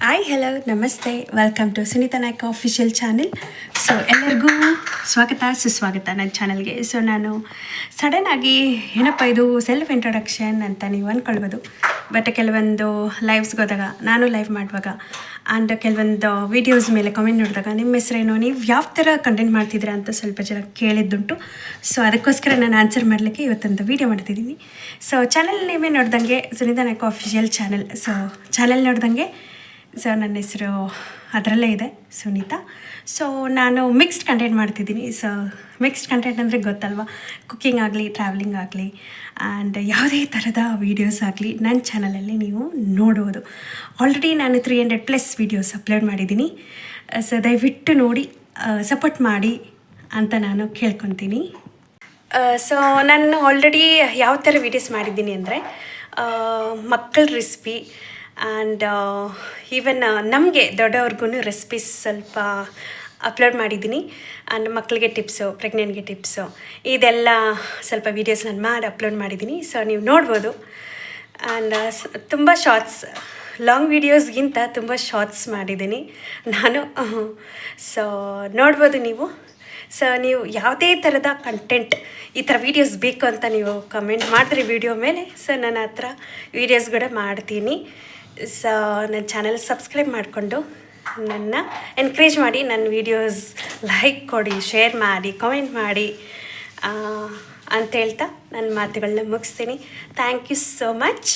Hi hello ನಮಸ್ತೆ welcome to Sunita Naik official channel. So ಎಲ್ಲರಿಗೂ ಸ್ವಾಗತ ಸುಸ್ವಾಗತ ನನ್ನ ಚಾನಲ್ಗೆ. ಸೊ ನಾನು ಸಡನ್ನಾಗಿ ಏನಪ್ಪ ಇದು ಸೆಲ್ಫ್ ಇಂಟ್ರೊಡಕ್ಷನ್ ಅಂತ ನೀವು ಅಂದ್ಕೊಳ್ಬೋದು. ಬಟ್ ಕೆಲವೊಂದು ಲೈವ್ಸ್ಗೆ ಹೋದಾಗ, ನಾನು ಲೈವ್ ಮಾಡುವಾಗ ಆ್ಯಂಡ್ ಕೆಲವೊಂದು ವೀಡಿಯೋಸ್ ಮೇಲೆ ಕಮೆಂಟ್ ನೋಡಿದಾಗ ನಿಮ್ಮ ಹೆಸರೇನು, ನೀವು ಯಾವ ಥರ ಕಂಟೆಂಟ್ ಮಾಡ್ತಿದ್ದೀರಾ ಅಂತ ಸ್ವಲ್ಪ ಜನ ಕೇಳಿದ್ದುಂಟು. ಸೊ ಅದಕ್ಕೋಸ್ಕರ ನಾನು ಆನ್ಸರ್ ಮಾಡಲಿಕ್ಕೆ ಇವತ್ತೊಂದು ವೀಡಿಯೋ ಮಾಡ್ತಿದ್ದೀನಿ. ಸೊ ಚಾನಲ್ ನೇಮೇ ನೋಡ್ದಂಗೆ Sunita Naik official channel. So channel ನೋಡ್ದಂಗೆ ನನ್ನ ಹೆಸರು ಅದರಲ್ಲೇ ಇದೆ, ಸುನೀತಾ. ಸೊ ನಾನು ಮಿಕ್ಸ್ಡ್ ಕಂಟೆಂಟ್ ಮಾಡ್ತಿದ್ದೀನಿ. ಸೊ ಮಿಕ್ಸ್ಡ್ ಕಂಟೆಂಟ್ ಅಂದರೆ ಗೊತ್ತಲ್ವ, ಕುಕ್ಕಿಂಗ್ ಆಗಲಿ, ಟ್ರಾವೆಲಿಂಗ್ ಆಗಲಿ ಆ್ಯಂಡ್ ಯಾವುದೇ ಥರದ ವೀಡಿಯೋಸ್ ಆಗಲಿ ನನ್ನ ಚಾನಲಲ್ಲಿ ನೀವು ನೋಡ್ಬೋದು. ಆಲ್ರೆಡಿ ನಾನು 300+ ವೀಡಿಯೋಸ್ ಅಪ್ಲೋಡ್ ಮಾಡಿದ್ದೀನಿ. ಸೊ ದಯವಿಟ್ಟು ನೋಡಿ ಸಪೋರ್ಟ್ ಮಾಡಿ ಅಂತ ನಾನು ಕೇಳ್ಕೊತೀನಿ. ಸೊ ನಾನು ಆಲ್ರೆಡಿ ಯಾವ ಥರ ವೀಡಿಯೋಸ್ ಮಾಡಿದ್ದೀನಿ ಅಂದರೆ ಮಕ್ಕಳ ರೆಸಿಪಿ ಆ್ಯಂಡ್ ಈವನ್ ನಮಗೆ ದೊಡ್ಡವ್ರಿಗೂ ರೆಸಿಪೀಸ್ ಸ್ವಲ್ಪ ಅಪ್ಲೋಡ್ ಮಾಡಿದ್ದೀನಿ. ಆ್ಯಂಡ್ ಮಕ್ಕಳಿಗೆ ಟಿಪ್ಸು, ಪ್ರೆಗ್ನೆಂಟ್ಗೆ ಟಿಪ್ಸು, ಇದೆಲ್ಲ ಸ್ವಲ್ಪ ವೀಡಿಯೋಸ್ ನಾನು ಮಾಡಿ ಅಪ್ಲೋಡ್ ಮಾಡಿದ್ದೀನಿ. ಸೊ ನೀವು ನೋಡ್ಬೋದು. ಆ್ಯಂಡ್ ತುಂಬ ಶಾರ್ಟ್ಸ್, ಲಾಂಗ್ ವೀಡಿಯೋಸ್ಗಿಂತ ತುಂಬ ಶಾರ್ಟ್ಸ್ ಮಾಡಿದ್ದೀನಿ ನಾನು. ಸೊ ನೋಡ್ಬೋದು ನೀವು. ಸೊ ನೀವು ಯಾವುದೇ ಥರದ ಕಂಟೆಂಟ್, ಈ ಥರ ವೀಡಿಯೋಸ್ ಬೇಕು ಅಂತ ನೀವು ಕಮೆಂಟ್ ಮಾಡಿದ್ರೆ ವೀಡಿಯೋ ಮೇಲೆ, ಸೊ ನಾನು ಆ ಥರ ವೀಡಿಯೋಸ್ ಕೂಡ ಮಾಡ್ತೀನಿ. ಸೊ ನನ್ನ ಚಾನಲ್ ಸಬ್ಸ್ಕ್ರೈಬ್ ಮಾಡಿಕೊಂಡು ನನ್ನ ಎನ್ಕರೇಜ್ ಮಾಡಿ, ನನ್ನ ವೀಡಿಯೋಸ್ ಲೈಕ್ ಕೊಡಿ, ಶೇರ್ ಮಾಡಿ, ಕಮೆಂಟ್ ಮಾಡಿ ಅಂತ ಹೇಳ್ತಾ ನನ್ನ ಮಾತುಗಳನ್ನ ಮುಗಿಸ್ತೀನಿ. Thank you so much.